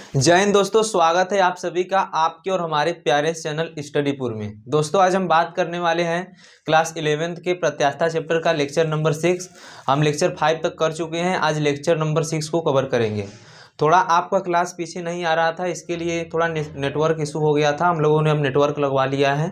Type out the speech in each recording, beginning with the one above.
जय हिंद दोस्तों, स्वागत है आप सभी का आपके और हमारे प्यारे चैनल स्टडीपुर में। दोस्तों आज हम बात करने वाले हैं क्लास 11th के प्रत्यास्था चैप्टर का लेक्चर नंबर 6। हम लेक्चर 5 तक कर चुके हैं, आज लेक्चर नंबर 6 को कवर करेंगे। थोड़ा आपका क्लास पीछे नहीं आ रहा था, इसके लिए थोड़ा नेटवर्क इशू हो गया था। हम लोगों ने अब नेटवर्क लगवा लिया है,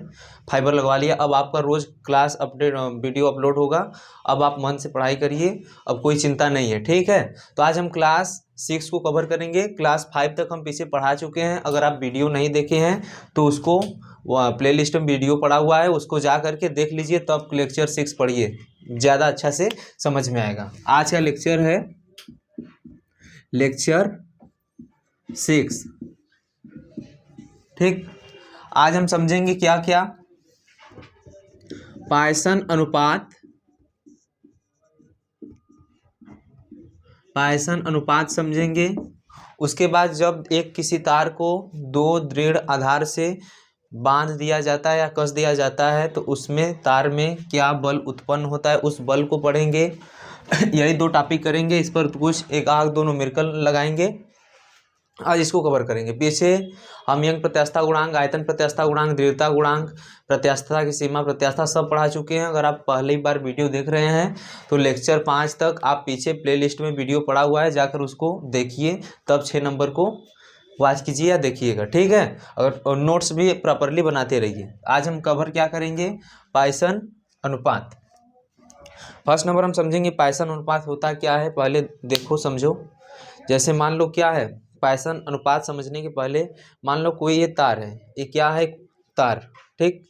फाइबर लगवा लिया। अब आपका रोज़ क्लास अपडेट वीडियो अपलोड होगा। अब आप मन से पढ़ाई करिए, अब कोई चिंता नहीं है, ठीक है। तो आज हम क्लास 6 को कवर करेंगे। क्लास 5 तक हम पीछे पढ़ा चुके हैं। अगर आप वीडियो नहीं देखे हैं तो उसको प्लेलिस्ट में वीडियो पड़ा हुआ है, उसको जा करके देख लीजिए, तब लेक्चर 6 पढ़िए, ज़्यादा अच्छा से समझ में आएगा। आज का लेक्चर है लेक्चर 6, ठीक। आज हम समझेंगे क्या क्या, पायसन अनुपात, पायसन अनुपात समझेंगे। उसके बाद जब एक किसी तार को दो दृढ़ आधार से बांध दिया जाता है या कस दिया जाता है तो उसमें तार में क्या बल उत्पन्न होता है, उस बल को पढ़ेंगे। यही दो टॉपिक करेंगे, इस पर कुछ एक आध दो न्यूमेरिकल लगाएंगे। आज इसको कवर करेंगे। पीछे हम यंग प्रत्यास्था गुणांक, आयतन प्रत्यास्था गुणांक, दृढ़ता गुणांक, प्रत्यास्थता की सीमा प्रत्यास्था सब पढ़ा चुके हैं। अगर आप पहली बार वीडियो देख रहे हैं तो लेक्चर 5 तक आप पीछे प्लेलिस्ट में वीडियो पड़ा हुआ है, जाकर उसको देखिए, तब 6 नंबर को वॉच कीजिए या देखिएगा, ठीक है। और नोट्स भी प्रॉपरली बनाते रहिए। आज हम कवर क्या करेंगे, पायसन अनुपात। फर्स्ट नंबर हम समझेंगे पायसन अनुपात होता क्या है। पहले देखो समझो, जैसे मान लो क्या है पायसन अनुपात। समझने के पहले मान लो कोई ये तार है, ये क्या है, तार, ठीक।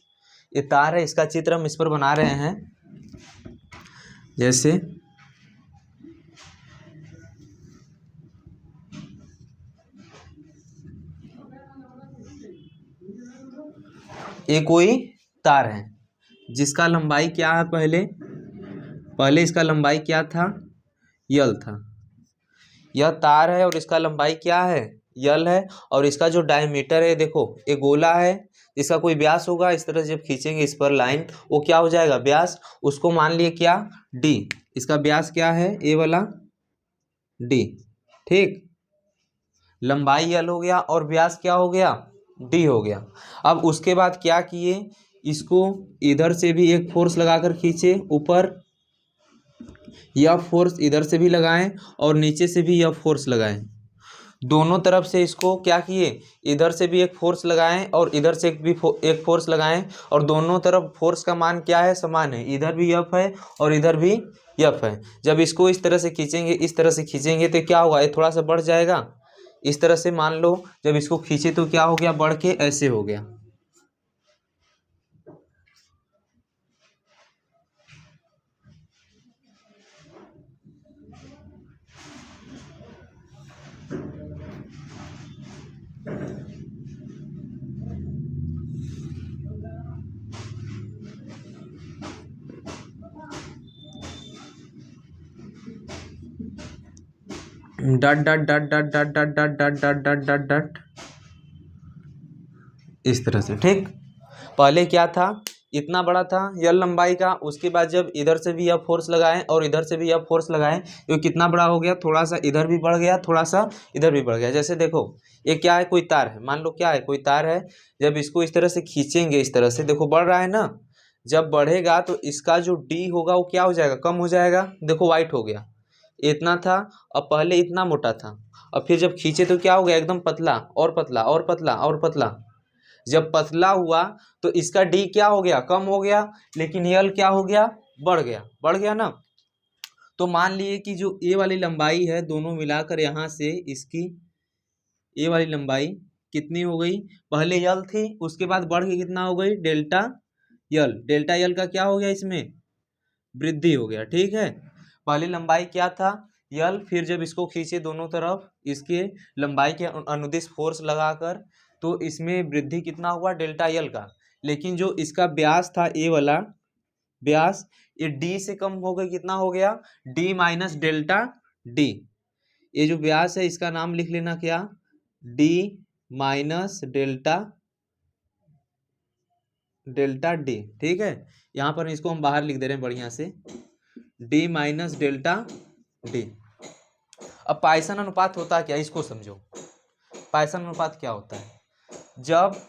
ये तार है, इसका चित्र हम इस पर बना रहे हैं। जैसे ये कोई तार है जिसका लंबाई क्या है, पहले इसका लंबाई क्या था, यल था। यह तार है और इसका लंबाई क्या है, यल है। और इसका जो डायमीटर है, देखो ये गोला है, इसका कोई व्यास होगा। इस तरह से जब खींचेंगे इस पर लाइन, वो क्या हो जाएगा, व्यास। उसको मान लिए क्या, डी। इसका व्यास क्या है, ए वाला डी, ठीक। लंबाई यल हो गया और व्यास क्या हो गया, डी हो गया। अब उसके बाद क्या किए, इसको इधर से भी एक फोर्स लगाकर खींचे ऊपर, यह फोर्स इधर से भी लगाएं और नीचे से भी यह फोर्स लगाएं। दोनों तरफ से इसको क्या किए, इधर से भी एक फोर्स लगाएं और इधर से एक फोर्स लगाएं। और दोनों तरफ फोर्स का मान क्या है, समान है। इधर भी एफ है और इधर भी एफ है। जब इसको इस तरह से खींचेंगे, इस तरह से खींचेंगे तो क्या होगा, ये थोड़ा सा बढ़ जाएगा। इस तरह से मान लो जब इसको खींचे तो क्या हो गया, बढ़ के ऐसे हो गया। डट डट डट डट डट डट डट डट डट डट डट डट, इस तरह से, ठीक। पहले क्या था, इतना बड़ा था यल लंबाई का। उसके बाद जब इधर से भी यह फोर्स लगाएं और इधर से भी यह फोर्स लगाएं तो कितना बड़ा हो गया, थोड़ा सा इधर भी बढ़ गया, थोड़ा सा इधर भी बढ़ गया। जैसे देखो ये क्या है, कोई तार है, मान लो क्या है, कोई तार है। जब इसको इस तरह से खींचेंगे, इस तरह से देखो बढ़ रहा है ना। जब बढ़ेगा तो इसका जो डी होगा वो क्या हो जाएगा, कम हो जाएगा। देखो वाइट हो गया, इतना था अब पहले इतना मोटा था। और फिर जब खींचे तो क्या हो गया, एकदम पतला और पतला और पतला और पतला। जब पतला हुआ तो इसका डी क्या हो गया, कम हो गया। लेकिन यल क्या हो गया, बढ़ गया ना। तो मान लिए कि जो ए वाली लंबाई है, दोनों मिलाकर यहाँ से इसकी ए वाली लंबाई कितनी हो गई, पहले यल थी, उसके बाद बढ़ के कितना हो गई, डेल्टा यल। डेल्टा यल का क्या हो गया, इसमें वृद्धि हो गया, ठीक है। पहली लंबाई क्या था, यल। फिर जब इसको खींचे दोनों तरफ, इसके लंबाई के अनुदिश फोर्स लगाकर, तो इसमें वृद्धि कितना हुआ, डेल्टा यल का। लेकिन जो इसका व्यास था, ए वाला व्यास, ये डी से कम हो गया, कितना हो गया, डी माइनस डेल्टा डी। ये जो व्यास है इसका नाम लिख लेना क्या, D minus delta delta D, ठीक है। यहाँ पर इसको हम बाहर लिख दे रहे हैं बढ़िया से, डी माइनस डेल्टा डी। अब पाइसन अनुपात होता क्या, इसको समझो। पाइसन अनुपात क्या होता है? जब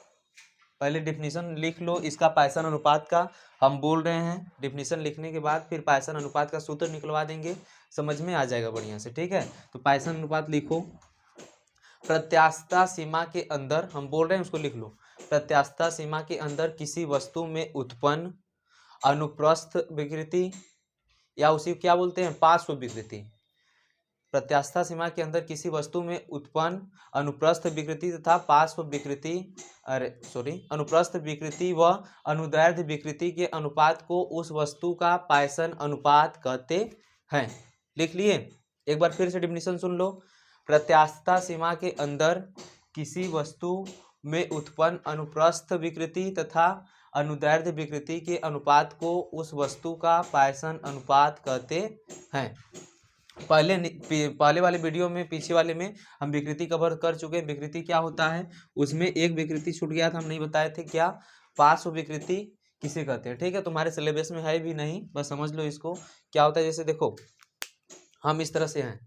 पहले डिफिनीशन लिख लो इसका पाइसन अनुपात का, हम बोल रहे हैं डिफिनीशन लिखने के बाद फिर पाइसन अनुपात का सूत्र निकलवा देंगे, समझ में आ जाएगा बढ़िया से, ठीक है। तो पाइसन अनुपात लिखो, प्रत्यास्थता सीमा के अंदर, हम बोल रहे हैं उसको लिख लो, प्रत्यास्थता सीमा के अंदर किसी वस्तु में उत्पन्न अनुप्रस्थ विकृति या उसी क्या बोलते हैं पार्श्व विकृति, प्रत्यास्थता सीमा के अंदर किसी वस्तु में उत्पन्न अनुप्रस्थ विकृति तथा पार्श्व विकृति अनुप्रस्थ विकृति व अनुदैर्ध्य विकृति के अनुपात को उस वस्तु का पाइसन अनुपात कहते हैं। लिख लिए? एक बार फिर से डिफिनीशन सुन लो, प्रत्यास्थता सीमा के अंदर किसी वस्तु में उत्पन्न अनुप्रस्थ विकृति तथा अनुदैर्ध्य विकृति के अनुपात को उस वस्तु का पाइसन अनुपात कहते हैं। पहले वाले वीडियो में, पीछे वाले में हम विकृति कवर कर चुके हैं। विकृति क्या होता है, उसमें एक विकृति छूट गया था, हम नहीं बताए थे क्या, पार्श्व विकृति किसे कहते हैं, ठीक है। तुम्हारे सिलेबस में है भी नहीं, बस समझ लो इसको क्या होता है। जैसे देखो हम इस तरह से हैं,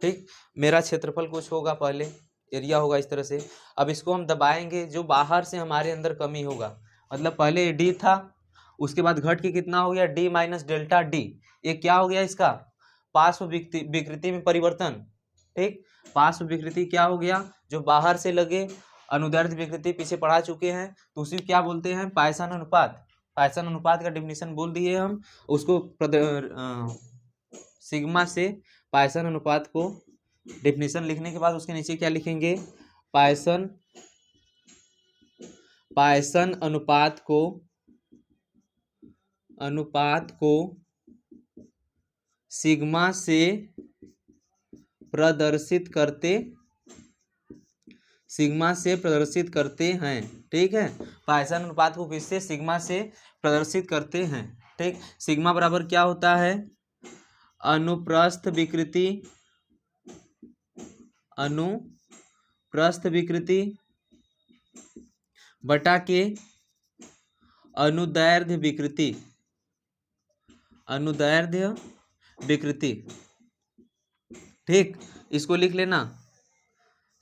ठीक, मेरा क्षेत्रफल कुछ होगा, पहले एरिया होगा इस तरह से, अब इसको हम दबाएंगे, जो बाहर से हमारे अंदर कमी होगा, मतलब पहले डी था, उसके बाद घट के कितना हो गया डी माइनस डेल्टा डी, ये क्या हो गया इसका पार्श्व विकृति में परिवर्तन, ठीक। पार्श्व विकृति क्या हो गया, जो बाहर से लगे, अनुदैर्ध्य विकृति पीछे पढ़ा चुके हैं, तो उसी क्या बोलते हैं पाइसन अनुपात। पाइसन अनुपात का डिफिनीशन बोल दिए हम, उसको सिग्मा से पाइसन अनुपात को डिफिनीशन लिखने के बाद उसके नीचे क्या लिखेंगे, पाइसन अनुपात को सिग्मा से प्रदर्शित करते हैं, ठीक है। पाइसन अनुपात को किससे, सिग्मा से प्रदर्शित करते हैं, ठीक। सिग्मा बराबर क्या होता है, अनुप्रस्थ विकृति बटा के अनुदैर्ध्य विकृति, ठीक। इसको लिख लेना,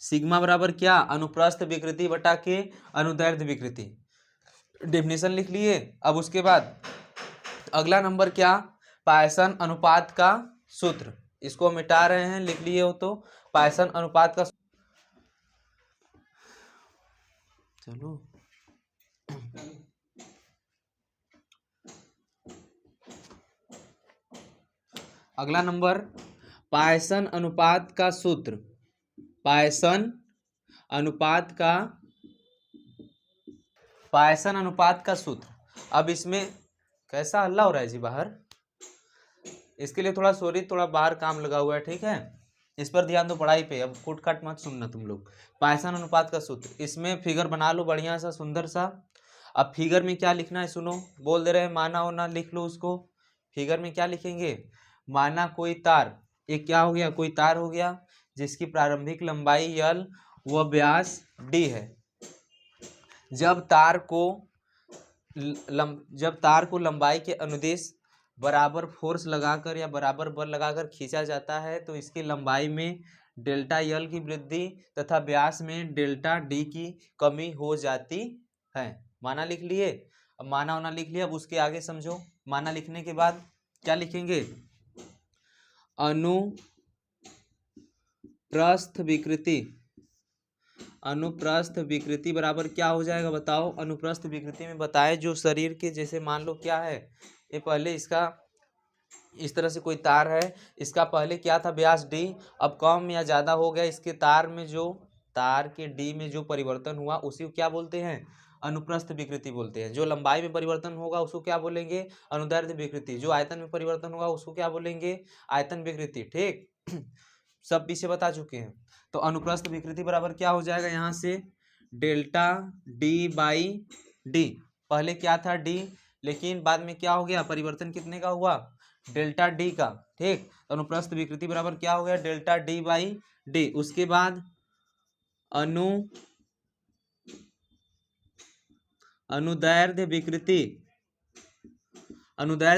सिग्मा बराबर क्या, अनुप्रस्थ विकृति बटा के अनुदैर्ध्य विकृति। डेफिनेशन लिख लिए। अब उसके बाद अगला नंबर क्या, पाइसन अनुपात का सूत्र, इसको मिटा रहे हैं, लिख लिए हो तो पाइसन अनुपात का, चलो अगला नंबर पाइसन अनुपात का सूत्र, पाइसन अनुपात का सूत्र। अब इसमें कैसा हल्ला हो रहा है जी बाहर, इसके लिए थोड़ा सॉरी, थोड़ा बाहर काम लगा हुआ है, ठीक है, इस पर ध्यान दो पढ़ाई पे, अब कूट काट मत सुनना तुम लोग। पाइसन अनुपात का सूत्र, इसमें फिगर बना लो बढ़िया सा सुंदर सा। अब फिगर में क्या लिखना है सुनो, बोल दे रहे हैं माना होना, लिख लो उसको। फिगर में क्या लिखेंगे, माना कोई तार, ये क्या हो गया, कोई तार हो गया जिसकी प्रारंभिक लंबाई L व व्यास D है। जब तार को लंबाई के अनुदिश बराबर फोर्स लगाकर या बराबर बल लगाकर खींचा जाता है तो इसकी लंबाई में डेल्टा L की वृद्धि तथा व्यास में डेल्टा D की कमी हो जाती है। माना लिख लिए, अब माना होना लिख लिया। अब उसके आगे समझो, माना लिखने के बाद क्या लिखेंगे, अनुप्रस्थ विकृति बराबर क्या हो जाएगा बताओ। अनुप्रस्थ विकृति में बताए जो शरीर के, जैसे मान लो क्या है, ये पहले इसका इस तरह से कोई तार है, इसका पहले क्या था व्यास D, अब कम या ज़्यादा हो गया, इसके तार के D में जो परिवर्तन हुआ उसी को क्या बोलते हैं, अनुप्रस्थ विकृति बोलते हैं। जो लंबाई में परिवर्तन होगा उसको क्या बोलेंगे, अनुदैर्ध्य विकृति। जो आयतन में परिवर्तन होगा उसको क्या बोलेंगे, आयतन विकृति, ठीक। सब पीछे बता चुके हैं। तो अनुप्रस्थ विकृति बराबर क्या हो जाएगा, यहाँ से डेल्टा D बाई D, पहले क्या था D, लेकिन बाद में क्या हो गया, परिवर्तन कितने का हुआ, डेल्टा D का, ठीक। अनुप्रस्थ विकृति बराबर क्या हो गया, डेल्टा D बाई D। उसके बाद अनुदैर्ध्य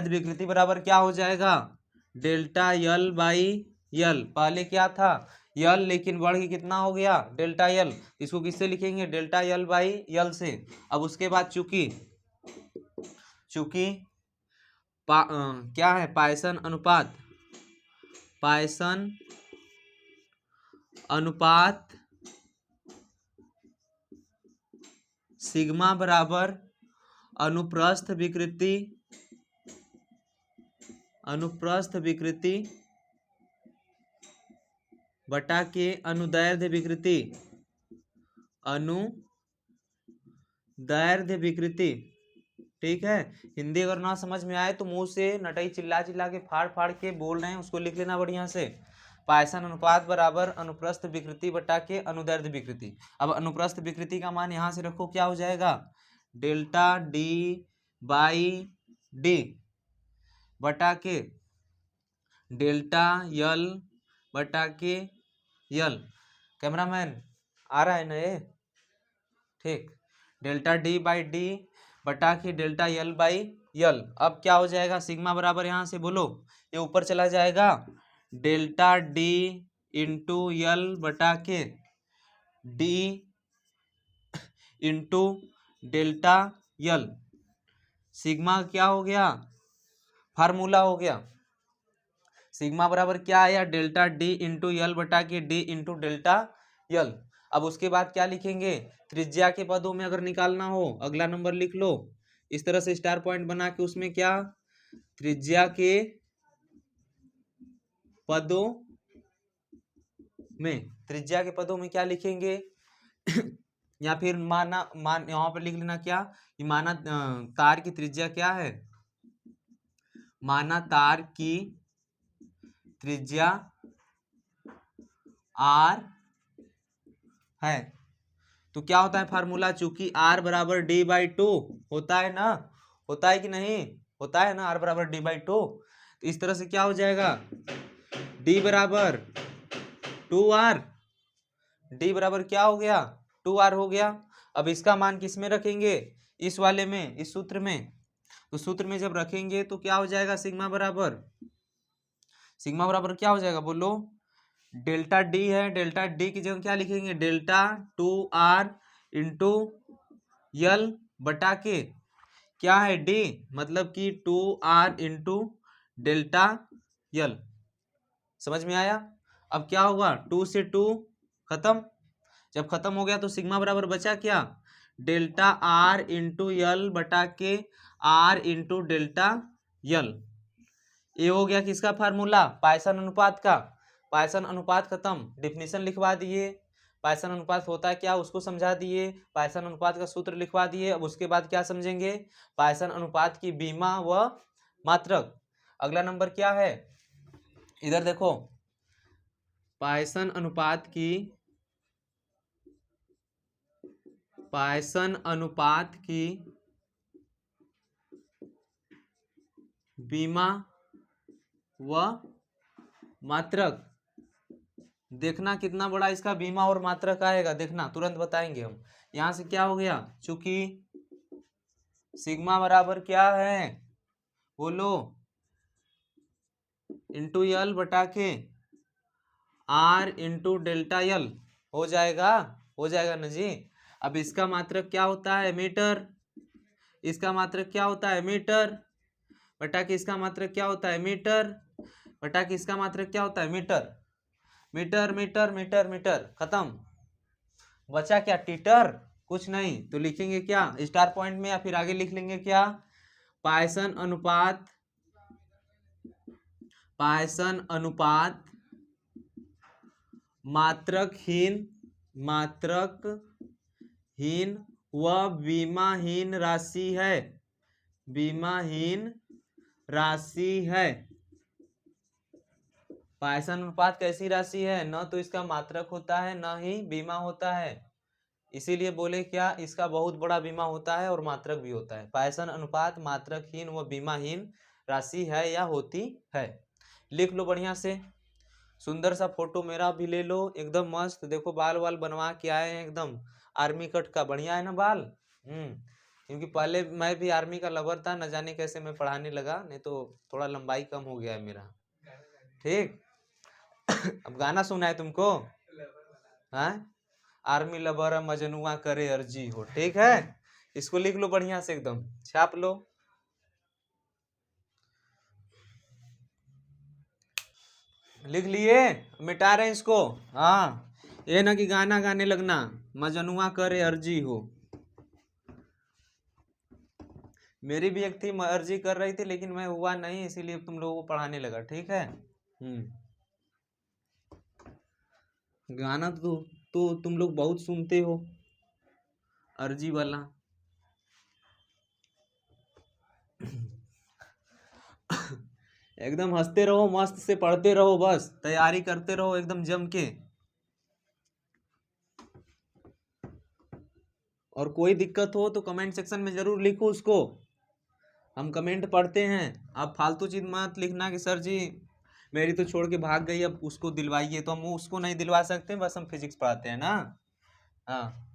विकृति बराबर क्या हो जाएगा, डेल्टा L बाई L। पहले क्या था, यल, लेकिन बढ़ के कितना हो गया डेल्टा यल। इसको किससे लिखेंगे डेल्टा यल बाई यल से। अब उसके बाद चूंकि चूंकि क्या है पायसन अनुपात, पायसन अनुपात सिग्मा बराबर अनुप्रस्थ विकृति, अनुप्रस्थ विकृति बटा के अनुदैर्ध्य विकृति, अनुदैर्ध्य विकृति। ठीक है, हिंदी अगर ना समझ में आए तो मुंह से नटई चिल्ला चिल्ला के फाड़ फाड़ के बोल रहे हैं उसको लिख लेना बढ़िया से। पायसन अनुपात बराबर अनुप्रस्थ विकृति बटा के अनुदैर्ध्य विकृति। अब अनुप्रस्थ विकृति का मान यहां से रखो, क्या हो जाएगा डेल्टा डी बाई डी बटा के डेल्टा यल बटा के यल। कैमरामैन आ रहा है ना ये, ठीक, डेल्टा डी बाई डी बटा के डेल्टा यल बाई यल। अब क्या हो जाएगा सिग्मा बराबर यहाँ से बोलो, ये ऊपर चला जाएगा डेल्टा डी इंटू यल बटा के डी इंटू डेल्टा यल। सिग्मा क्या हो गया फार्मूला हो गया, सिग्मा बराबर क्या आया डेल्टा डी इंटू यल बटा के डी इंटू डेल्टा यल। अब उसके बाद क्या लिखेंगे त्रिज्या के पदों में अगर निकालना हो अगला नंबर लिख लो इस तरह से स्टार पॉइंट बना के, उसमें क्या त्रिज्या के पदों में, त्रिज्या के पदों में क्या लिखेंगे या फिर मान यहाँ पर लिख लेना क्या, ये माना तार की त्रिज्या क्या है, माना तार की त्रिज्या r है। तो क्या होता है फार्मूला, चूंकि r बराबर डी बाई टू होता है ना, होता है कि नहीं होता है ना, r बराबर डी बाई टू। तो इस तरह से क्या हो जाएगा d बराबर 2r, d बराबर क्या हो गया 2r हो गया। अब इसका मान किस में रखेंगे इस वाले में, इस सूत्र में। तो सूत्र में जब रखेंगे तो क्या हो जाएगा सिग्मा बराबर, सिग्मा बराबर क्या हो जाएगा बोलो, डेल्टा डी है, डेल्टा डी की जगह क्या लिखेंगे डेल्टा 2r इंटू यल बटा के क्या है डी, मतलब कि 2r इंटू डेल्टा यल। समझ में आया। अब क्या होगा 2 से 2 खत्म, जब खत्म हो गया तो सिग्मा बराबर बचा क्या डेल्टा r इंटू यल बटा के r इंटू डेल्टा यल। ये हो गया किसका फार्मूला पायसन अनुपात का। पायसन अनुपात खत्म, डिफिनीशन लिखवा दिए, पायसन अनुपात होता है क्या उसको समझा दिए, पायसन अनुपात का सूत्र लिखवा दिए। अब उसके बाद क्या समझेंगे पायसन अनुपात की बीमा व मात्रक। अगला नंबर क्या है इधर देखो, पायसन अनुपात की, पायसन अनुपात की बीमा व मात्रक। देखना कितना बड़ा इसका बीमा और मात्रक आएगा, देखना तुरंत बताएंगे हम। यहां से क्या हो गया चूंकि सिग्मा बराबर क्या है बोलो इंटू यल बटा के आर इंटू डेल्टा यल हो जाएगा, हो जाएगा ना जी। अब इसका मात्रक क्या होता है मीटर, इसका मात्रक क्या होता है मीटर बटा के इसका मात्रक क्या होता है मीटर बटा के इसका मात्रक क्या होता है metre. Metre metre metre metre खत्म, बचा क्या टीटर, कुछ नहीं। तो लिखेंगे क्या स्टार पॉइंट में या फिर आगे लिख लेंगे क्या पायसन अनुपात, पायसन अनुपात मात्रकहीन, मात्रकहीन व बीमाहीन राशि है, बीमाहीन राशि है। पायसन अनुपात कैसी राशि है, न तो इसका मात्रक होता है न ही बीमा होता है, इसीलिए बोले क्या इसका बहुत बड़ा बीमा होता है और मात्रक भी होता है। पायसन अनुपात मात्रकहीन व बीमाहीन राशि है या होती है। लिख लो बढ़िया से, सुंदर सा फोटो मेरा भी ले लो एकदम मस्त, देखो बाल वाल बनवा के आए हैं एकदम आर्मी कट का, बढ़िया है ना बाल। क्योंकि पहले मैं भी आर्मी का लवर था, न जाने कैसे मैं पढ़ाने लगा, नहीं तो थोड़ा लंबाई कम हो गया है मेरा। ठीक, अब गाना सुना है तुमको? हाँ, आर्मी लवर मजनुआ करे अर्जी हो, ठीक है। इसको लिख लो बढ़िया से, एकदम छाप लो। लिख लिए? मिटा रहे हैं इसको। हाँ, ये ना कि गाना गाने लगना, मजनुआ करे अर्जी हो। मेरी भी एक थी, अर्जी कर रही थी, लेकिन मैं हुआ नहीं, इसीलिए तुम लोगों को पढ़ाने लगा, ठीक है। गाना तो तुम लोग बहुत सुनते हो, अर्जी वाला। एकदम हंसते रहो, मस्त से पढ़ते रहो, बस तैयारी करते रहो एकदम जम के। और कोई दिक्कत हो तो कमेंट सेक्शन में जरूर लिखो उसको, हम कमेंट पढ़ते हैं। आप फालतू चीज मत लिखना कि सर जी मेरी तो छोड़ के भाग गई, अब उसको दिलवाइए, तो हम उसको नहीं दिलवा सकते, बस हम फिजिक्स पढ़ाते हैं ना। हाँ,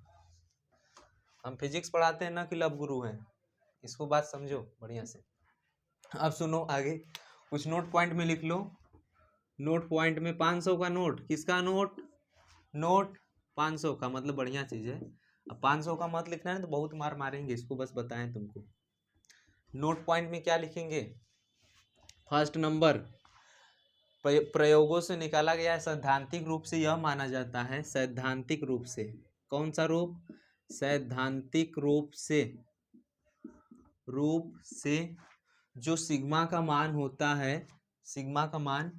हम फिजिक्स पढ़ाते हैं ना कि लव गुरु हैं, इसको बात समझो बढ़िया से। अब सुनो आगे, कुछ नोट पॉइंट में लिख लो। नोट पॉइंट में 500 का नोट, किसका नोट? नोट 500 का, मतलब बढ़िया चीज है। अब 500 का मत लिखना है तो बहुत मार मारेंगे, इसको बस बताएं तुमको। नोट पॉइंट में क्या लिखेंगे? फर्स्ट नंबर, प्रयोगों से निकाला गया है, सैद्धांतिक रूप से यह माना जाता है, सैद्धांतिक रूप से, कौन सा रूप? सैद्धांतिक रूप से जो सिग्मा का मान होता है, सिग्मा का मान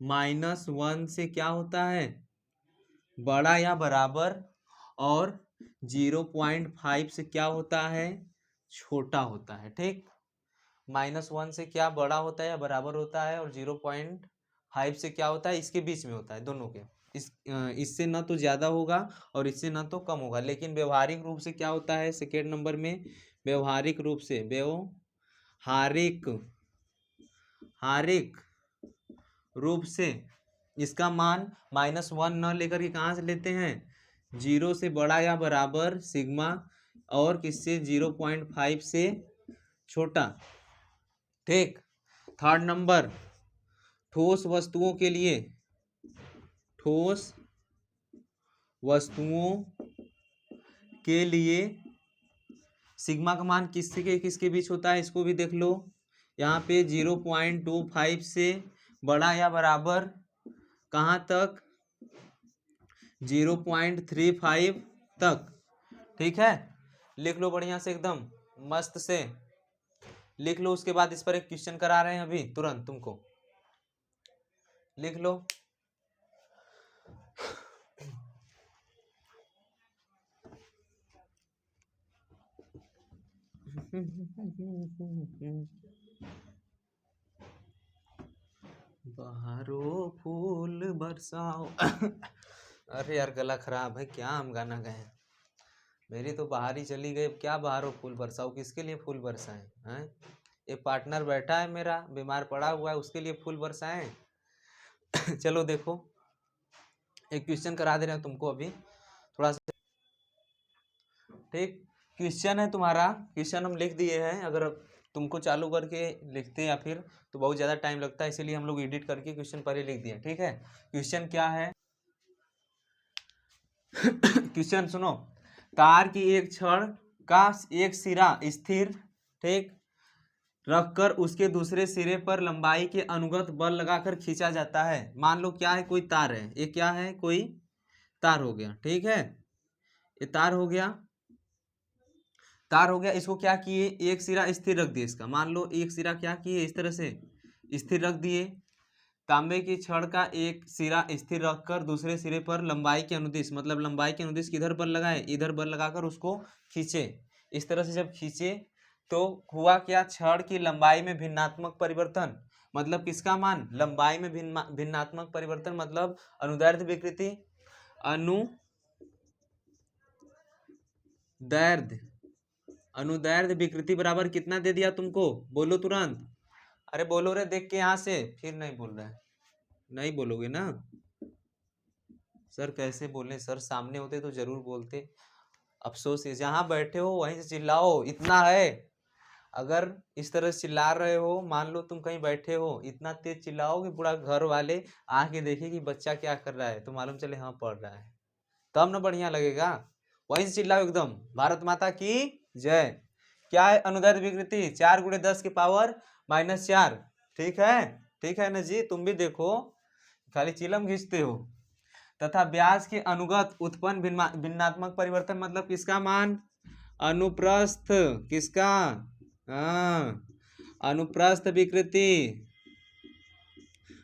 -1 से क्या होता है? बड़ा या बराबर, और 0.5 से क्या होता है? छोटा होता है, ठीक। -1 से क्या बड़ा होता है या बराबर होता है, और 0.5 से क्या होता है? इसके बीच में होता है, दोनों के। इससे ना तो ज्यादा होगा और इससे ना तो कम होगा, लेकिन व्यवहारिक रूप से क्या होता है? सेकेंड नंबर में, व्यवहारिक रूप से, हारिक रूप से इसका मान -1 न लेकर के कहाँ से लेते हैं? 0 से बड़ा या बराबर सिग्मा, और किससे? 0.5 से छोटा, ठीक। थर्ड नंबर, ठोस वस्तुओं के लिए, ठोस वस्तुओं के लिए सिग्मा का मान किसके किसके बीच होता है? इसको भी देख लो। यहाँ पे 0.25 से बड़ा या बराबर कहाँ तक? 0.35 तक, ठीक है। लिख लो बढ़िया से, एकदम मस्त से लिख लो। उसके बाद इस पर एक क्वेश्चन करा रहे हैं अभी, तुरंत तुमको लिख लो। बहारो फूल बरसाओ। अरे यार गला खराब है, क्या हम गाना गाए? मेरी तो बाहर ही चली गई, क्या बहारो फूल बरसाओ? किसके लिए फूल बरसाएं हैं? एक पार्टनर बैठा है मेरा, बीमार पड़ा हुआ है, उसके लिए फूल बरसाएं? चलो देखो, एक क्वेश्चन करा दे रहे हैं तुमको अभी, थोड़ा सा, ठीक। क्वेश्चन है तुम्हारा, क्वेश्चन हम लिख दिए हैं। अगर तुमको चालू करके लिखते या फिर तो बहुत ज़्यादा टाइम लगता है, इसीलिए हम लोग एडिट करके क्वेश्चन पहले लिख दिए, ठीक है। क्वेश्चन क्या है? क्वेश्चन सुनो, तार की एक छड़ का एक सिरा स्थिर, ठीक, रखकर उसके दूसरे सिरे पर लंबाई के अनुगत बल लगाकर खींचा जाता है। मान लो क्या है? कोई तार है, ये क्या है? कोई तार हो गया, ठीक है। ये तार हो गया, तार हो गया। इसको क्या किए? एक सिरा स्थिर रख दिए इसका, मान लो एक सिरा क्या किए? इस तरह से स्थिर रख दिए। तांबे की छड़ का एक सिरा स्थिर रखकर दूसरे सिरे पर लंबाई के अनुदिश, मतलब लंबाई के अनुदिश किधर बल लगाए? इधर बल लगाकर उसको खींचे। इस तरह से जब खींचे तो हुआ क्या? छड़ की लंबाई में भिन्नात्मक परिवर्तन, मतलब किसका मान? लंबाई में भिन्नात्मक परिवर्तन, मतलब अनुदैर्ध्य विकृति। अनुदैर्ध्य विकृति बराबर कितना दे दिया तुमको? बोलो तुरंत, अरे बोलो रे, देख के यहाँ से, फिर नहीं बोल रहे, नहीं बोलोगे ना? सर कैसे बोले? सर सामने होते तो जरूर बोलते, अफसोस है। जहाँ बैठे हो वहीं से चिल्लाओ, इतना है। अगर इस तरह चिल्ला रहे हो, मान लो तुम कहीं बैठे हो, इतना तेज चिल्लाओगे पूरा घर वाले आके देखे कि बच्चा क्या कर रहा है, तो मालूम चले हाँ पढ़ रहा है, तब ना बढ़िया लगेगा। वहीं से चिल्लाओ एकदम भारत माता की जय। क्या है अनुदैर्ध्य विकृति? 4 × 10 की पावर -4। ठीक है ना जी, तुम भी देखो, खाली चिलम घिसते हो। तथा ब्याज के अनुगत उत्पन्न भिन्नात्मक परिवर्तन मतलब किसका मान? अनुप्रस्थ, किसका? हाँ, अनुप्रस्थ विकृति।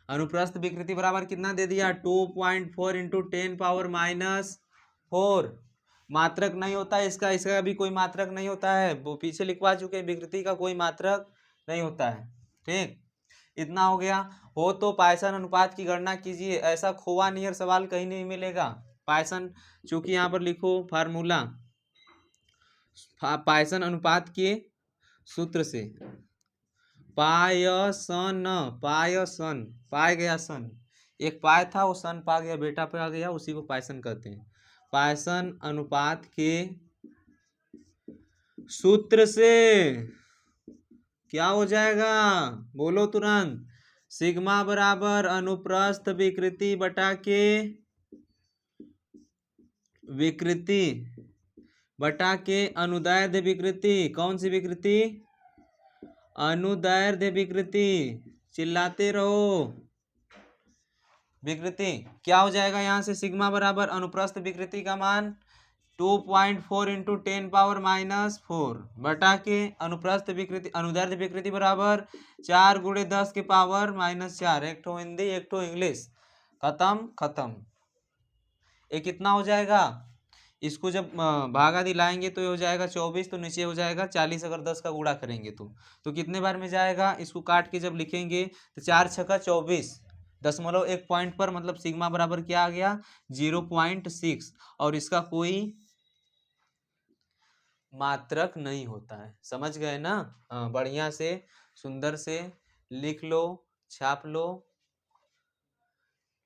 अनुप्रस्थ विकृति बराबर कितना दे दिया? 2.4 × 10⁻⁴। मात्रक नहीं होता है इसका, इसका भी कोई मात्रक नहीं होता है, वो पीछे लिखवा चुके हैं, विकृति का कोई मात्रक नहीं होता है। ठीक, इतना हो गया। हो तो पायसन अनुपात की गणना कीजिए। ऐसा खोवा नियर सवाल कहीं नहीं मिलेगा। पायसन, चूंकि यहाँ पर लिखो फार्मूला, पायसन अनुपात के सूत्र से, पायसन, पायसन, पाए गया सन, एक पाय था वो सन पा गया, बेटा पे आ गया, उसी को पायसन कहते हैं। पायसन अनुपात के सूत्र से क्या हो जाएगा? बोलो तुरंत। सिग्मा बराबर अनुप्रस्थ विकृति बटा के विकृति बटा के अनुदैर्ध्य विकृति। कौन सी विकृति? अनुदैर्ध्य विकृति। चिल्लाते रहो। विकृति क्या हो जाएगा यहाँ से? सिग्मा बराबर अनुप्रस्थ विकृति का मान 2.4 × 10⁻⁴ बटा के अनुप्रस्थ विकृति अनुदैर्ध्य विकृति बराबर 4 × 10 की पावर -4। एक ठो हिंदी एक ठो इंग्लिश, खत्म। ये कितना हो जाएगा? इसको जब भागा दिलाएंगे तो ये हो जाएगा 24, तो नीचे हो जाएगा 40। अगर 10 का गुणा करेंगे तो कितने बार में जाएगा? इसको काट के जब लिखेंगे तो 4 × 6 = 24, 0.1 पॉइंट पर, मतलब सिग्मा बराबर क्या आ गया? 0.6। और इसका कोई मात्रक नहीं होता है। समझ गए ना? बढ़िया से सुंदर से लिख लो, छाप लो,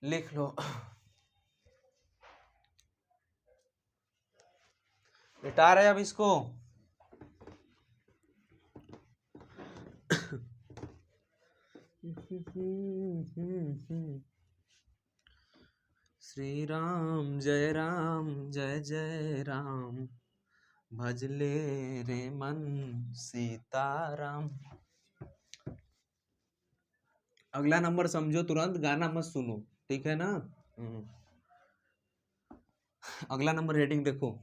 लिख लो। मिटा रहे अब इसको। श्री राम जय जय राम, भजले रे मन सीताराम। अगला नंबर समझो तुरंत, गाना मत सुनो, ठीक है ना? अगला नंबर हेडिंग देखो।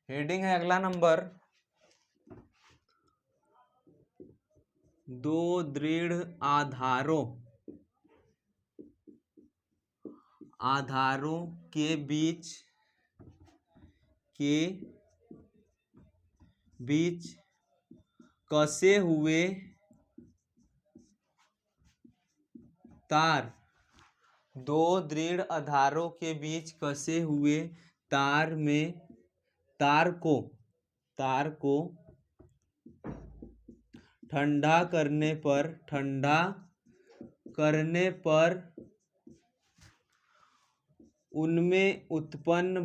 हेडिंग है अगला नंबर, 2 दृढ़ आधारों के बीच कसे हुए तार। 2 दृढ़ आधारों के बीच कसे हुए तार में तार को ठंडा करने पर उनमें उत्पन्न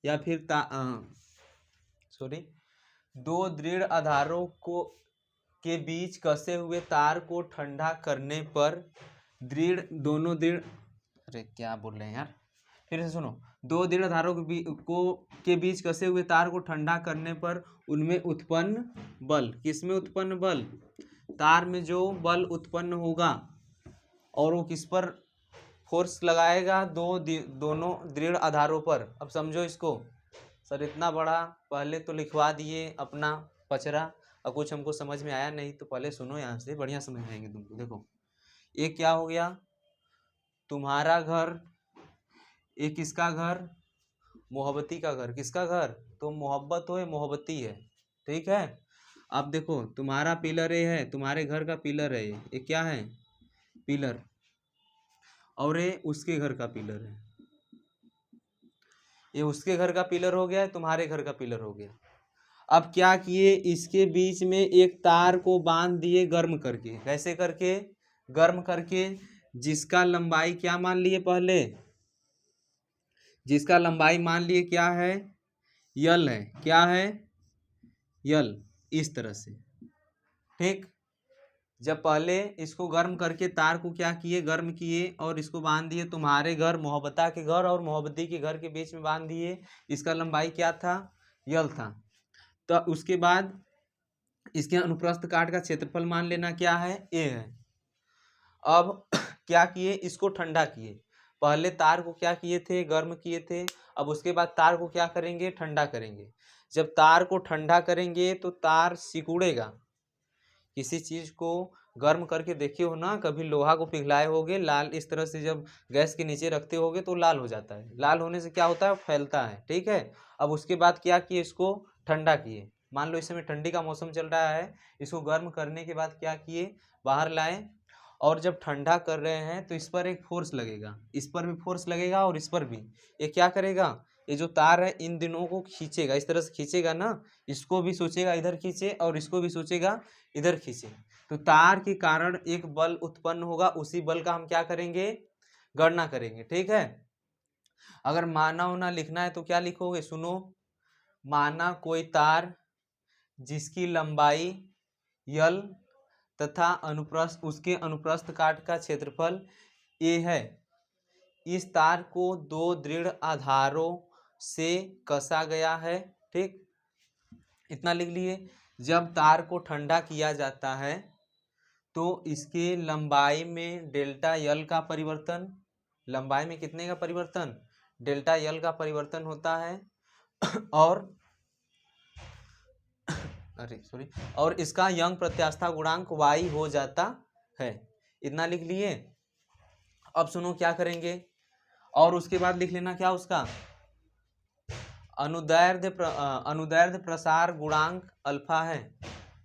या फिर 2 दृढ़ आधारों के बीच कसे हुए तार को ठंडा करने पर दोनों दृढ़, अरे क्या बोल रहे हैं यार, फिर से सुनो। 2 दृढ़ आधारों के बीच कसे हुए तार को ठंडा करने पर उनमें उत्पन्न बल। किसमें उत्पन्न बल? तार में जो बल उत्पन्न होगा, और वो किस पर फोर्स लगाएगा? दोनों दृढ़ आधारों पर। अब समझो इसको। सर इतना बड़ा पहले तो लिखवा दिए अपना पचरा, और कुछ हमको समझ में आया नहीं, तो पहले सुनो, यहाँ से बढ़िया समझ में आएंगे तुमको। देखो, ये क्या हो गया? तुम्हारा घर, ये किसका घर? मोहब्बती का घर। किसका घर? तो मोहब्बत हो, मोहब्बती है, ठीक है। अब देखो, तुम्हारा पिलर ये है, तुम्हारे घर का पिलर है, ये क्या है? पिलर। और ये उसके घर का पिलर है, ये उसके घर का पिलर हो गया, तुम्हारे घर का पिलर हो गया। अब क्या किए? इसके बीच में एक तार को बांध दिए गर्म करके। कैसे करके? गर्म करके। जिसका लंबाई क्या मान लिए पहले, जिसका लंबाई मान लिए क्या है, यल है, क्या है, यल, इस तरह से। ठीक, जब पहले इसको गर्म करके तार को क्या किए, गर्म किए और इसको बांध दिए तुम्हारे घर मोहब्बता के घर और मोहब्बती के घर के बीच में बांध दिए, इसका लंबाई क्या था, यल था। तो उसके बाद इसके अनुप्रस्थ काट का क्षेत्रफल मान लेना क्या है, ए है। अब क्या किए, इसको ठंडा किए, पहले तार को क्या किए थे, गर्म किए थे, अब उसके बाद तार को क्या करेंगे, ठंडा करेंगे। जब तार को ठंडा करेंगे तो तार सिकुड़ेगा। किसी चीज को गर्म करके देखे हो ना, कभी लोहा को पिघलाए होगे, लाल इस तरह से जब गैस के नीचे रखते होगे तो लाल हो जाता है, लाल होने से क्या होता है, फैलता है। ठीक है, अब उसके बाद क्या किए, इसको ठंडा किए। मान लो इस समय ठंडी का मौसम चल रहा है, इसको गर्म करने के बाद क्या किए, बाहर लाए, और जब ठंडा कर रहे हैं तो इस पर एक फोर्स लगेगा, इस पर भी फोर्स लगेगा और इस पर भी। ये क्या करेगा, ये जो तार है इन दिनों को खींचेगा, इस तरह से खींचेगा ना, इसको भी सोचेगा इधर खींचे और इसको भी सोचेगा इधर खींचे, तो तार के कारण एक बल उत्पन्न होगा, उसी बल का हम क्या करेंगे, गणना करेंगे। ठीक है, अगर माना होना लिखना है तो क्या लिखोगे, सुनो, माना कोई तार जिसकी लंबाई यल तथा अनुप्रस्थ, उसके अनुप्रस्थ काट का क्षेत्रफल ए है, इस तार को दो दृढ़ आधारों से कसा गया है। ठीक, इतना लिख लिए। जब तार को ठंडा किया जाता है तो इसके लंबाई में डेल्टा यल का परिवर्तन, लंबाई में कितने का परिवर्तन, डेल्टा यल का परिवर्तन होता है, और और इसका यंग प्रत्यास्था गुणांक y हो जाता है। इतना लिख लिए। अब सुनो क्या करेंगे, और उसके बाद लिख लेना क्या उसका अनुदैर्ध्य प्रसार गुणांक अल्फा है।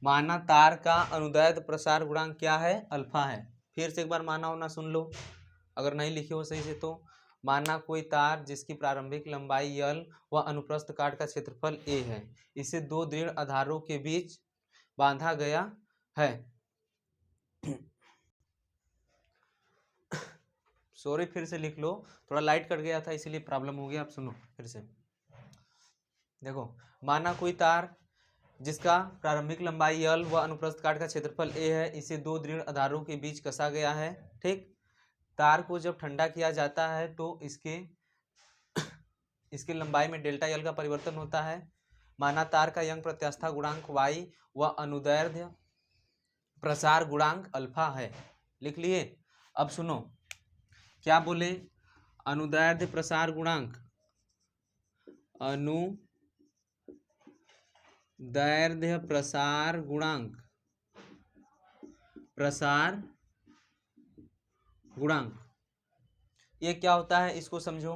माना तार का अनुदैर्ध्य प्रसार गुणांक क्या है, अल्फा है। फिर से एक बार माना होना सुन लो, अगर नहीं लिखे हो सही से तो। माना कोई तार जिसकी प्रारंभिक लंबाई यल व अनुप्रस्थ काट का क्षेत्रफल ए है, इसे दो दृढ़ आधारों के बीच बांधा गया है। सॉरी, फिर से लिख लो, थोड़ा लाइट कट गया था इसीलिए प्रॉब्लम हो गया। आप सुनो फिर से, देखो, माना कोई तार जिसका प्रारंभिक लंबाई यल व अनुप्रस्थ काट का क्षेत्रफल ए है, इसे दो दृढ़ आधारों के बीच कसा गया है। ठीक, तार को जब ठंडा किया जाता है तो इसके लंबाई में डेल्टा यल का परिवर्तन होता है। माना तार का यंग प्रत्यास्था गुणांक y व अनुदैर्ध्य प्रसार गुणांक अल्फा है। लिख लिए। अब सुनो क्या बोले, अनुदैर्ध्य प्रसार गुणांक, अनुदैर्ध्य प्रसार गुणांक, प्रसार गुणांक, ये क्या होता है इसको समझो।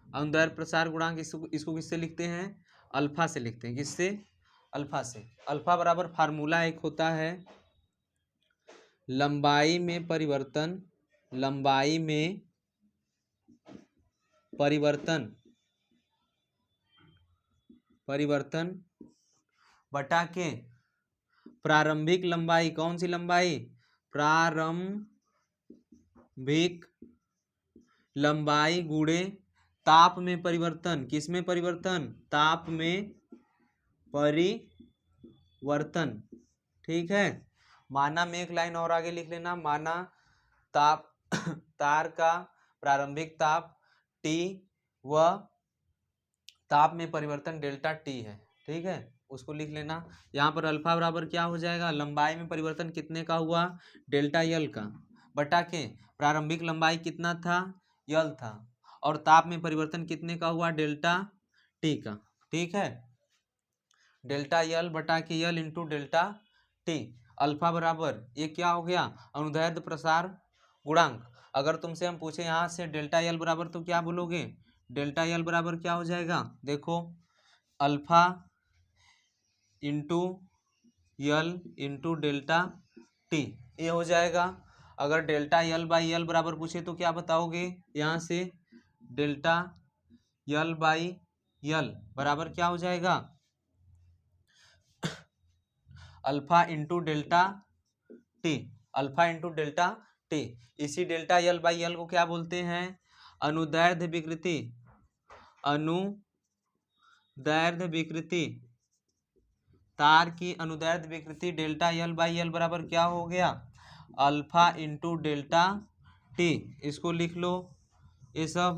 अनुदैर्ध्य प्रसार गुणांक इसको किससे लिखते हैं, अल्फा से लिखते हैं। किससे, अल्फा से। अल्फा बराबर फार्मूला एक होता है, लंबाई में परिवर्तन, लंबाई में परिवर्तन, परिवर्तन बटा के प्रारंभिक लंबाई, कौन सी लंबाई, प्रारंभिक लंबाई गुणे ताप में परिवर्तन। किस में परिवर्तन, ताप में परिवर्तन। ठीक है, माना में एक लाइन और आगे लिख लेना, माना तार का प्रारंभिक ताप T व ताप में परिवर्तन डेल्टा T है। ठीक है, उसको लिख लेना। यहाँ पर अल्फा बराबर क्या हो जाएगा, लंबाई में परिवर्तन कितने का हुआ, डेल्टा यल का, बटा के प्रारंभिक लंबाई कितना था, यल था, और ताप में परिवर्तन कितने का हुआ, डेल्टा टी का। ठीक है, डेल्टा यल बटा के यल इंटू डेल्टा टी। अल्फा बराबर ये क्या हो गया, अनुदैर्ध्य प्रसार गुणांक। अगर तुमसे हम पूछे यहाँ से डेल्टा यल बराबर तो क्या बोलोगे, डेल्टा यल बराबर क्या हो जाएगा, देखो, alpha into L into delta T, ये हो जाएगा। अगर डेल्टा यल बाई यल बराबर पूछे तो क्या बताओगे, यहाँ से डेल्टा यल बाई यल बराबर क्या हो जाएगा, alpha into delta T, alpha into delta T. इसी डेल्टा यल बाई यल को क्या बोलते हैं? अनुदैर्ध्य विकृति। अनुदैर्ध्य विकृति, तार की अनुदैर्ध्य विकृति डेल्टा यल बाई यल बराबर क्या हो गया? Alpha into delta T. इसको लिख लो, ये सब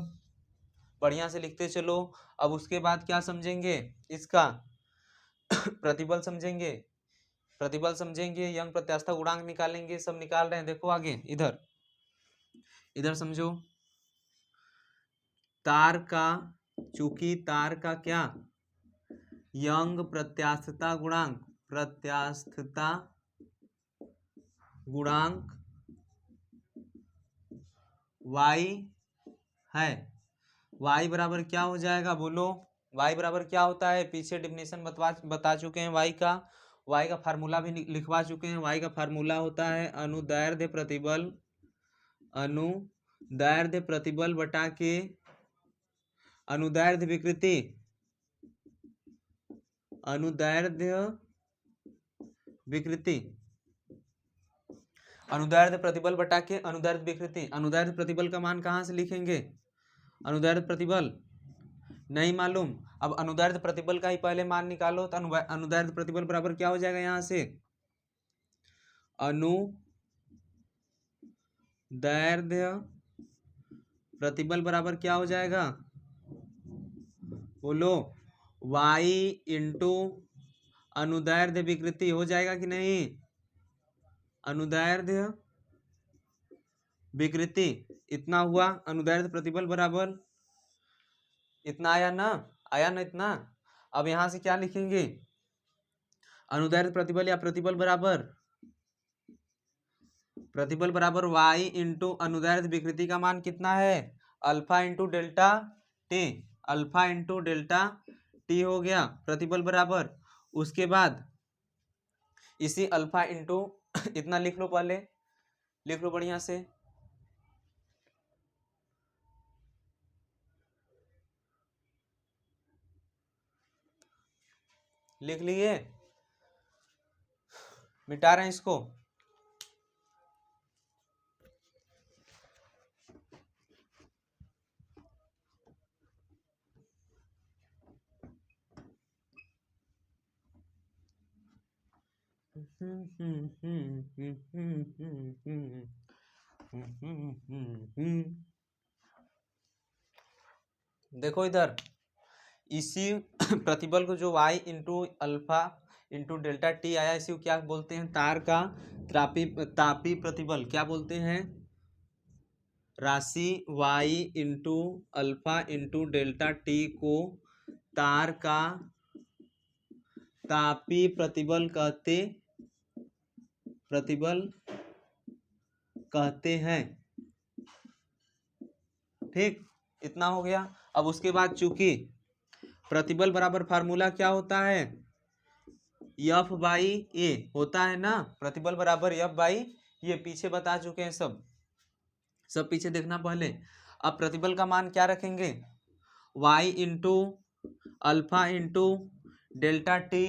बढ़िया से लिखते चलो। अब उसके बाद क्या समझेंगे? इसका प्रतिबल समझेंगे, प्रतिबल समझेंगे, यंग प्रत्यास्था गुणांक निकालेंगे, सब निकाल रहे हैं। देखो आगे इधर, इधर समझो। तार का, चूंकि तार का क्या? यंग प्रत्यास्थता गुणांक, प्रत्यास्थता गुणांक y है। y बराबर क्या हो जाएगा? बोलो y बराबर क्या होता है? पीछे डिफिनेशन बता चुके हैं y का। y का फार्मूला भी लिखवा चुके हैं। y का फार्मूला होता है अनुदैर्ध्य प्रतिबल, अनुदैर्ध्य प्रतिबल बटा के अनुदैर्ध्य विकृति, अनुदैर्ध्य विकृति, अनुदैर्ध्य प्रतिबल बटा के अनुदैर्ध्य विकृति। अनुदैर्ध्य प्रतिबल का मान कहाँ से लिखेंगे? अनुदैर्ध्य प्रतिबल नहीं मालूम, अब अनुदैर्ध्य प्रतिबल का ही पहले मान निकालो। तो अनुदैर्ध्य प्रतिबल बराबर क्या हो जाएगा? यहाँ से अनुदैर्ध्य प्रतिबल बराबर क्या हो जाएगा? बोलो y इंटू अनुदैर्ध्य विकृति हो जाएगा कि नहीं? अनुदैर्ध्य विकृति इतना हुआ, अनुदैर्ध्य प्रतिबल बराबर इतना आया ना, आया ना इतना। अब यहां से क्या लिखेंगे? अनुदैर्ध्य प्रतिबल या प्रतिबल बराबर, प्रतिबल बराबर y इंटू अनुदैर्ध्य विकृति का मान कितना है? Alpha into delta T, alpha into delta T हो गया। प्रतिबल बराबर, उसके बाद इसी अल्फा इंटू इतना लिख लो, पहले लिख लो बढ़िया से। लिख लिए? मिटा रहे हैं इसको। देखो इधर, इसी प्रतिबल को जो y into alpha into delta T आया, इसी को क्या बोलते हैं? तार का तापी प्रतिबल। क्या बोलते हैं? राशि y into alpha into delta T को तार का तापी प्रतिबल कहते हैं। ठीक, इतना हो गया। अब उसके बाद चूंकि प्रतिबल बराबर फार्मूला क्या होता है? F बाई ए होता है ना, प्रतिबल बराबर F बाई ये पीछे बता चुके हैं, सब पीछे देखना पहले। अब प्रतिबल का मान क्या रखेंगे? y into alpha into delta T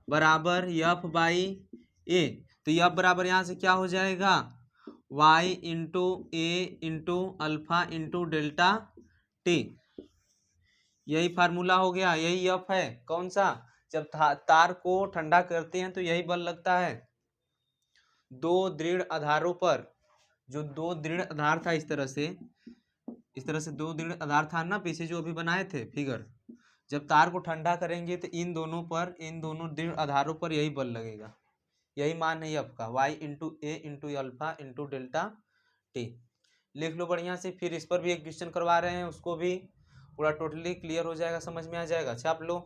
बराबर F बाई ए। तो F बराबर यहाँ से क्या हो जाएगा? y into A into alpha into delta T. यही फार्मूला हो गया, यही F है। कौन सा? जब तार को ठंडा करते हैं तो यही बल लगता है। दो दृढ़ आधारों पर, जो दो दृढ़ आधार था इस तरह से दो दृढ़ आधार था ना पीछे जो अभी बनाए थे फिगर, जब तार को ठंडा करेंगे तो इन दोनों दृढ़ आधारों पर यही बल लगेगा। यही मान है F का, y into A into alpha into delta T. लिख लो बढ़िया से। फिर इस पर भी एक क्वेश्चन करवा रहे हैं, उसको भी पूरा टोटली क्लियर हो जाएगा, समझ में आ जाएगा। छाप लो।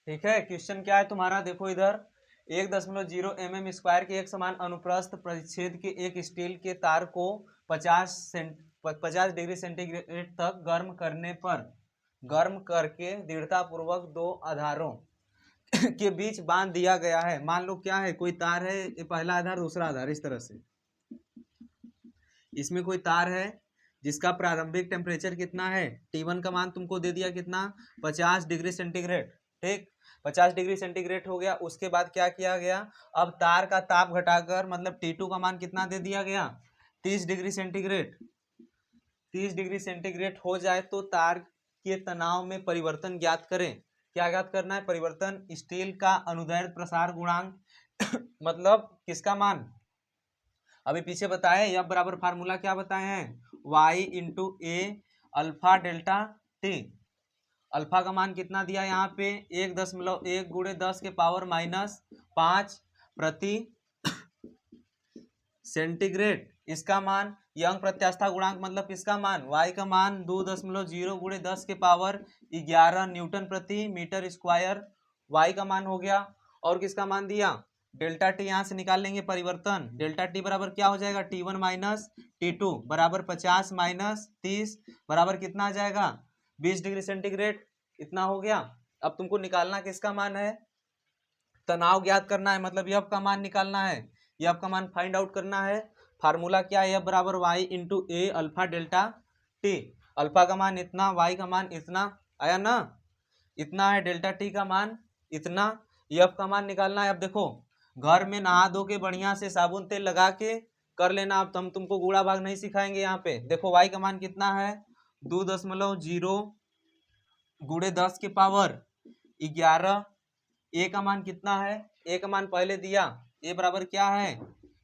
ठीक है, क्वेश्चन क्या है तुम्हारा? देखो इधर, 1.0 mm स्क्वायर के एक समान अनुप्रस्थ परिच्छेद के एक स्टील के तार को 50 डिग्री सेंटीग्रेड तक गर्म करके दृढ़ता पूर्वक दो आधारों के बीच बांध दिया गया है। मान लो क्या है, कोई तार है, ये पहला आधार दूसरा आधार, इस तरह से इसमें कोई तार है जिसका प्रारंभिक टेम्परेचर कितना है? T1 का मान तुमको दे दिया कितना? 50 डिग्री सेंटीग्रेड। ठीक, 50 डिग्री सेंटीग्रेड हो गया। उसके बाद क्या किया गया, अब तार का ताप घटाकर मतलब T2 का मान कितना दे दिया गया, 30 डिग्री सेंटीग्रेड। 30 डिग्री सेंटीग्रेड हो जाए तो तार के तनाव में परिवर्तन ज्ञात करें। क्या ज्ञात करना है, परिवर्तन, स्टील का अनुदैर्ध्य प्रसार गुणांक मतलब किसका मान, अभी पीछे बताए, F बराबर फार्मूला क्या बताए हैं, y इंटू ए अल्फा डेल्टा टी। अल्फा का मान कितना दिया यहाँ पे, 1.1 गुणे 10 के पावर माइनस 5 प्रति सेंटीग्रेड। इसका मान यंग प्रत्यास्था गुणांक मतलब किसका मान, y का मान 2.0 गुणे 10 के पावर 11 न्यूटन प्रति मीटर स्क्वायर, y का मान हो गया। और किसका मान दिया, डेल्टा टी यहाँ से निकाल लेंगे परिवर्तन, डेल्टा टी बराबर क्या हो जाएगा, T1 माइनस T2 बराबर 50 माइनस 30 बराबर कितना आ जाएगा, 20 डिग्री सेंटीग्रेड। इतना हो गया। अब तुमको निकालना किसका मान है, तनाव ज्ञात करना है, मतलब F का मान निकालना है, F का मान फाइंड आउट करना है। फार्मूला क्या है, F बराबर वाई इंटू ए अल्फा डेल्टा टी। अल्फा का मान इतना, वाई का मान इतना, आया ना, इतना है, डेल्टा टी का मान इतना। F का मान निकालना है। अब देखो, घर में नहा धो के बढ़िया से साबुन तेल लगा के कर लेना। अब हम तुमको गुणा भाग नहीं सिखाएंगे। यहाँ पे देखो y का मान कितना है, 2.0 गुणे 10 के पावर 11। ए का मान कितना है, ए का मान पहले दिया, ए बराबर क्या है,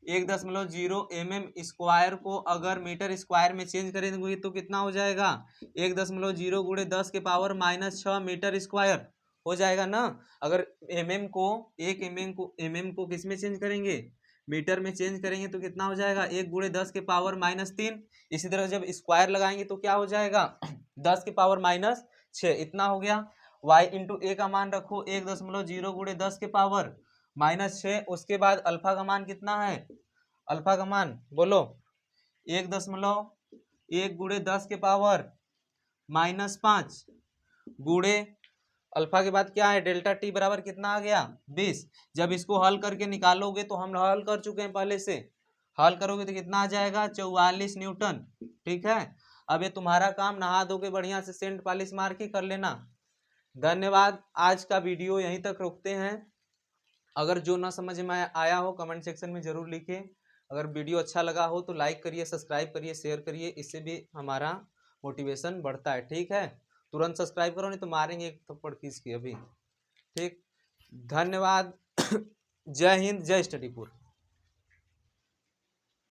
1.0 mm² को अगर मीटर स्क्वायर में चेंज करेंगे तो कितना हो जाएगा, 1.0 गुणे 10 के पावर -6 मीटर स्क्वायर हो जाएगा ना। अगर mm को, 1 mm को किस में चेंज करेंगे, मीटर में चेंज करेंगे तो कितना हो जाएगा, 1 गुणे 10 के पावर -3। इसी तरह जब स्क्वायर लगाएंगे तो क्या हो जाएगा, 10 के पावर -6। इतना हो गया। y इंटू ए का मान रखो 1.0 गुणे 10 के पावर -6। उसके बाद अल्फा का मान कितना है, अल्फा का मान बोलो, 1.1 गुणे 10 के पावर -5 गुणे अल्फा के बाद क्या है, डेल्टा टी बराबर कितना आ गया, 20। जब इसको हल करके निकालोगे तो हम हल कर चुके हैं पहले से, हल करोगे तो कितना आ जाएगा, 44 न्यूटन। ठीक है, अब ये तुम्हारा काम, नहा धो के बढ़िया से सेंट पॉलिश मार के कर लेना। धन्यवाद। आज का वीडियो यहीं तक रोकते हैं। अगर जो ना समझ में आया हो कमेंट सेक्शन में जरूर लिखिए। अगर वीडियो अच्छा लगा हो तो लाइक करिए, सब्सक्राइब करिए, शेयर करिए, इससे भी हमारा मोटिवेशन बढ़ता है। ठीक है, तुरंत सब्सक्राइब करो नहीं तो मारेंगे एक थप्पड़ खींच के अभी। ठीक, धन्यवाद। जय हिंद, जय स्टडीपुर।